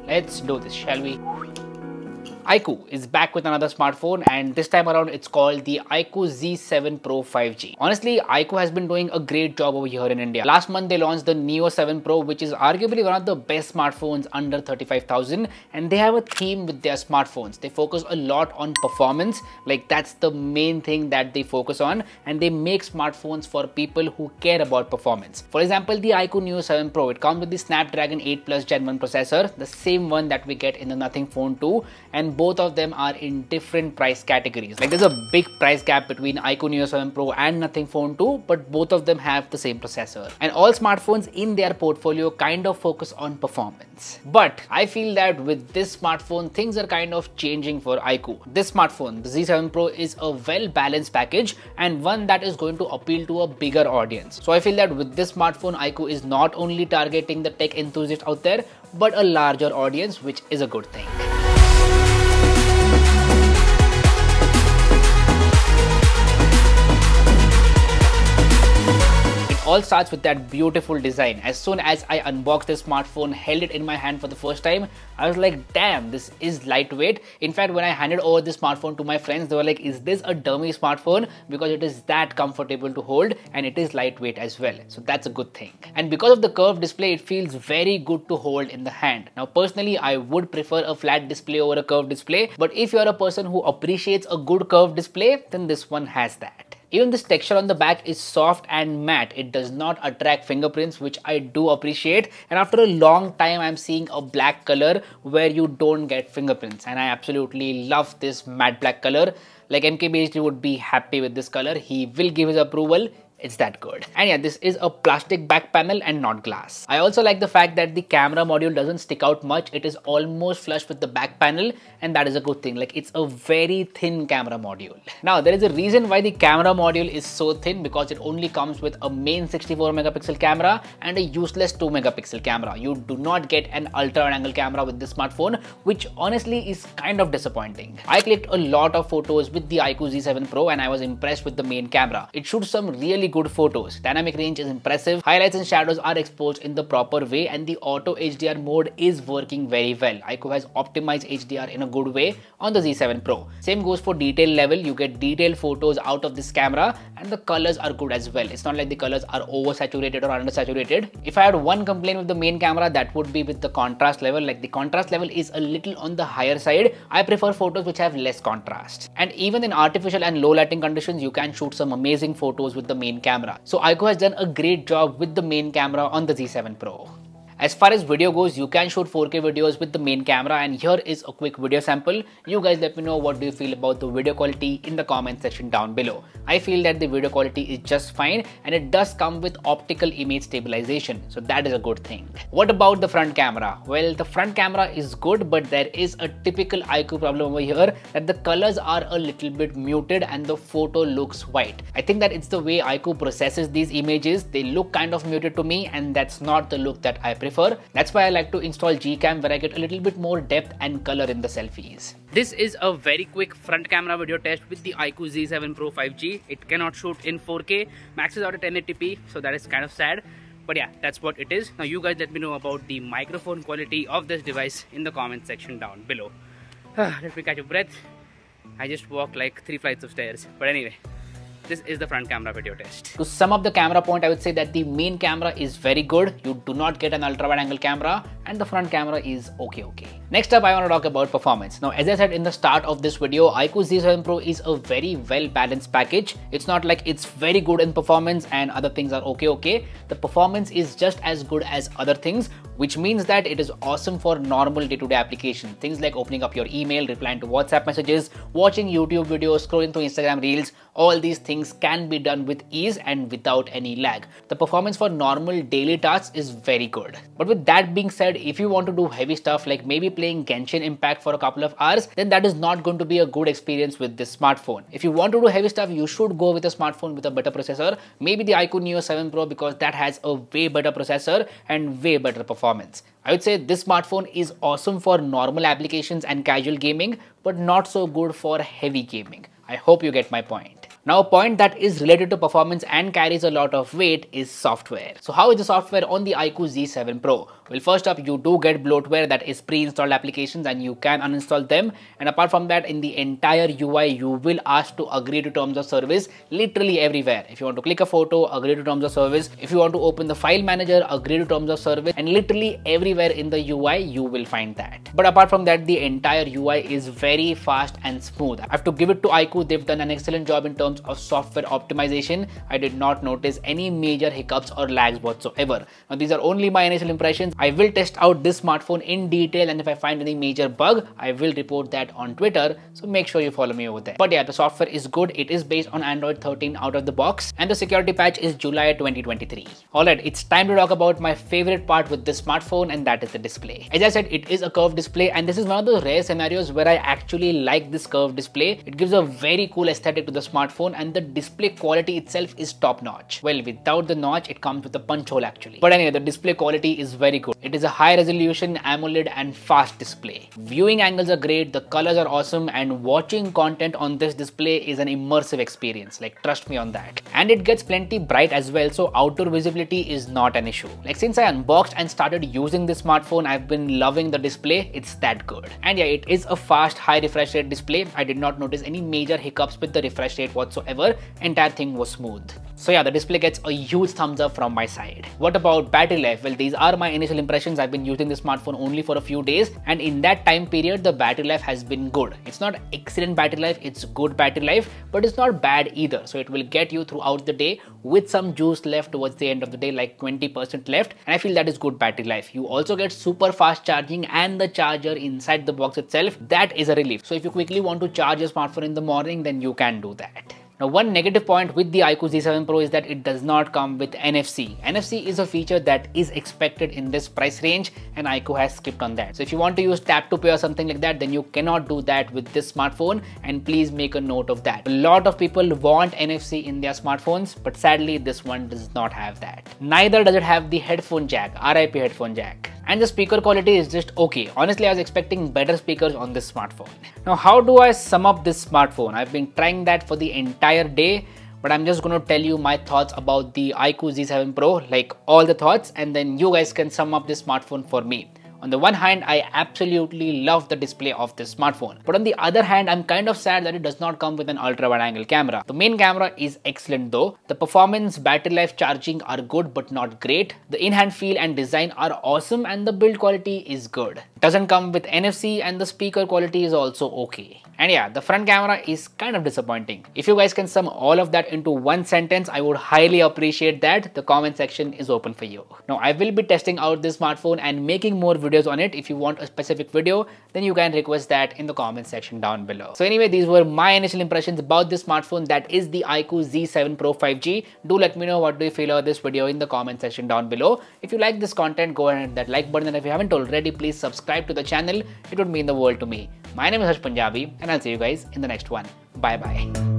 let's do this, shall we? IQOO is back with another smartphone, and this time around it's called the IQOO Z7 Pro 5G. Honestly, IQOO has been doing a great job over here in India. Last month they launched the IQOO 7 Pro, which is arguably one of the best smartphones under 35,000, and they have a theme with their smartphones. They focus a lot on performance, like that's the main thing that they focus on, and they make smartphones for people who care about performance. For example, the IQOO 7 Pro, it comes with the Snapdragon 8 Plus Gen 1 processor, the same one that we get in the Nothing Phone 2, and both of them are in different price categories. Like there's a big price gap between IQOO 7 Pro and Nothing Phone 2, but both of them have the same processor. And all smartphones in their portfolio kind of focus on performance. But I feel that with this smartphone, things are kind of changing for IQOO. This smartphone, the Z7 Pro, is a well-balanced package and one that is going to appeal to a bigger audience. So I feel that with this smartphone, IQOO is not only targeting the tech enthusiasts out there, but a larger audience, which is a good thing. All starts with that beautiful design. As soon as I unboxed this smartphone, held it in my hand for the first time, I was like, damn, this is lightweight. In fact, when I handed over this smartphone to my friends, they were like, is this a dummy smartphone? Because it is that comfortable to hold and it is lightweight as well. So that's a good thing. And because of the curved display, it feels very good to hold in the hand. Now, personally, I would prefer a flat display over a curved display. But if you're a person who appreciates a good curved display, then this one has that. Even this texture on the back is soft and matte. It does not attract fingerprints, which I do appreciate. And after a long time, I'm seeing a black color where you don't get fingerprints. And I absolutely love this matte black color. Like MKBHD would be happy with this color. He will give his approval. It's that good. And yeah, this is a plastic back panel and not glass. I also like the fact that the camera module doesn't stick out much. It is almost flush with the back panel, and that is a good thing. Like it's a very thin camera module. Now, there is a reason why the camera module is so thin, because it only comes with a main 64 megapixel camera and a useless 2 megapixel camera. You do not get an ultra wide angle camera with this smartphone, which honestly is kind of disappointing. I clicked a lot of photos with the IQOO Z7 Pro and I was impressed with the main camera. It shoots some really good photos. Dynamic range is impressive. Highlights and shadows are exposed in the proper way, and the auto HDR mode is working very well. IQOO has optimized HDR in a good way on the Z7 Pro. Same goes for detail level. You get detailed photos out of this camera and the colors are good as well. It's not like the colors are oversaturated or undersaturated. If I had one complaint with the main camera, that would be with the contrast level. Like the contrast level is a little on the higher side. I prefer photos which have less contrast. And even in artificial and low lighting conditions, you can shoot some amazing photos with the main camera. So IQOO has done a great job with the main camera on the Z7 Pro. As far as video goes, you can shoot 4K videos with the main camera, and here is a quick video sample. You guys let me know what do you feel about the video quality in the comment section down below. I feel that the video quality is just fine, and it does come with optical image stabilization, so that is a good thing. What about the front camera? Well, the front camera is good, but there is a typical IQOO problem over here, that the colors are a little bit muted and the photo looks white. I think that it's the way IQOO processes these images. They look kind of muted to me, and that's not the look that I prefer. That's why I like to install Gcam, where I get a little bit more depth and color in the selfies. This is a very quick front camera video test with the IQOO Z7 Pro 5G. It cannot shoot in 4K, maxes out at 1080p, so that is kind of sad. But yeah, that's what it is. Now you guys let me know about the microphone quality of this device in the comment section down below. Let me catch a breath. I just walked like 3 flights of stairs. But anyway, this is the front camera video test. To sum up the camera point, I would say that the main camera is very good. You do not get an ultra wide angle camera, and the front camera is okay. Next up, I want to talk about performance. Now, as I said in the start of this video, IQOO Z7 Pro is a very well balanced package. It's not like it's very good in performance and other things are okay. The performance is just as good as other things, which means that it is awesome for normal day-to-day application. Things like opening up your email, replying to WhatsApp messages, watching YouTube videos, scrolling through Instagram Reels. All these things can be done with ease and without any lag. The performance for normal daily tasks is very good. But with that being said, if you want to do heavy stuff like maybe playing Genshin Impact for a couple of hours, then that is not going to be a good experience with this smartphone. If you want to do heavy stuff, you should go with a smartphone with a better processor. Maybe the IQOO 7 Pro, because that has a way better processor and way better performance. I would say this smartphone is awesome for normal applications and casual gaming, but not so good for heavy gaming. I hope you get my point. Now, a point that is related to performance and carries a lot of weight is software. So how is the software on the IQOO Z7 Pro? Well, first up, you do get bloatware, that is pre-installed applications, and you can uninstall them. And apart from that, in the entire UI, you will ask to agree to terms of service literally everywhere. If you want to click a photo, agree to terms of service. If you want to open the file manager, agree to terms of service, and literally everywhere in the UI, you will find that. But apart from that, the entire UI is very fast and smooth. I have to give it to IQOO. They've done an excellent job in terms of software optimization. I did not notice any major hiccups or lags whatsoever. Now, these are only my initial impressions. I will test out this smartphone in detail, and if I find any major bug, I will report that on Twitter, so make sure you follow me over there. But yeah, the software is good. It is based on Android 13 out of the box, and the security patch is July 2023. Alright, it's time to talk about my favorite part with this smartphone, and that is the display. As I said, it is a curved display, and this is one of those rare scenarios where I actually like this curved display. It gives a very cool aesthetic to the smartphone, and the display quality itself is top notch. Well, without the notch, it comes with a punch hole actually. But anyway, the display quality is very good. It is a high resolution AMOLED and fast display. Viewing angles are great, the colors are awesome, and watching content on this display is an immersive experience. Like, trust me on that. And it gets plenty bright as well, so outdoor visibility is not an issue. Like, since I unboxed and started using this smartphone, I've been loving the display. It's that good. And yeah, it is a fast, high refresh rate display. I did not notice any major hiccups with the refresh rate whatsoever. Entire thing was smooth. So yeah, the display gets a huge thumbs up from my side. What about battery life? Well, these are my initial impressions. I've been using this smartphone only for a few days, and in that time period, the battery life has been good. It's not excellent battery life, it's good battery life, but it's not bad either. So it will get you throughout the day with some juice left towards the end of the day, like 20% left, and I feel that is good battery life. You also get super fast charging, and the charger inside the box itself, that is a relief. So if you quickly want to charge your smartphone in the morning, then you can do that. Now, one negative point with the IQOO Z7 Pro is that it does not come with NFC. NFC is a feature that is expected in this price range, and IQOO has skipped on that. So if you want to use tap to pay or something like that, then you cannot do that with this smartphone, and please make a note of that. A lot of people want NFC in their smartphones, but sadly this one does not have that. Neither does it have the headphone jack, RIP headphone jack. And the speaker quality is just okay. Honestly, I was expecting better speakers on this smartphone. Now, how do I sum up this smartphone? I've been trying that for the entire day, but I'm just going to tell you my thoughts about the IQOO Z7 Pro, like all the thoughts, and then you guys can sum up this smartphone for me. On the one hand, I absolutely love the display of this smartphone. But on the other hand, I'm kind of sad that it does not come with an ultra wide angle camera. The main camera is excellent though. The performance, battery life, charging are good but not great. The in-hand feel and design are awesome, and the build quality is good. It doesn't come with NFC, and the speaker quality is also okay. And yeah, the front camera is kind of disappointing. If you guys can sum all of that into one sentence, I would highly appreciate that. The comment section is open for you. Now, I will be testing out this smartphone and making more videos on it. If you want a specific video, then you can request that in the comment section down below. So anyway, these were my initial impressions about this smartphone, that is the IQOO Z7 Pro 5G. Do let me know what do you feel about this video in the comment section down below. If you like this content, go ahead and hit that like button, and if you haven't already, please subscribe to the channel. It would mean the world to me. My name is Harsh Punjabi, and I'll see you guys in the next one. Bye bye.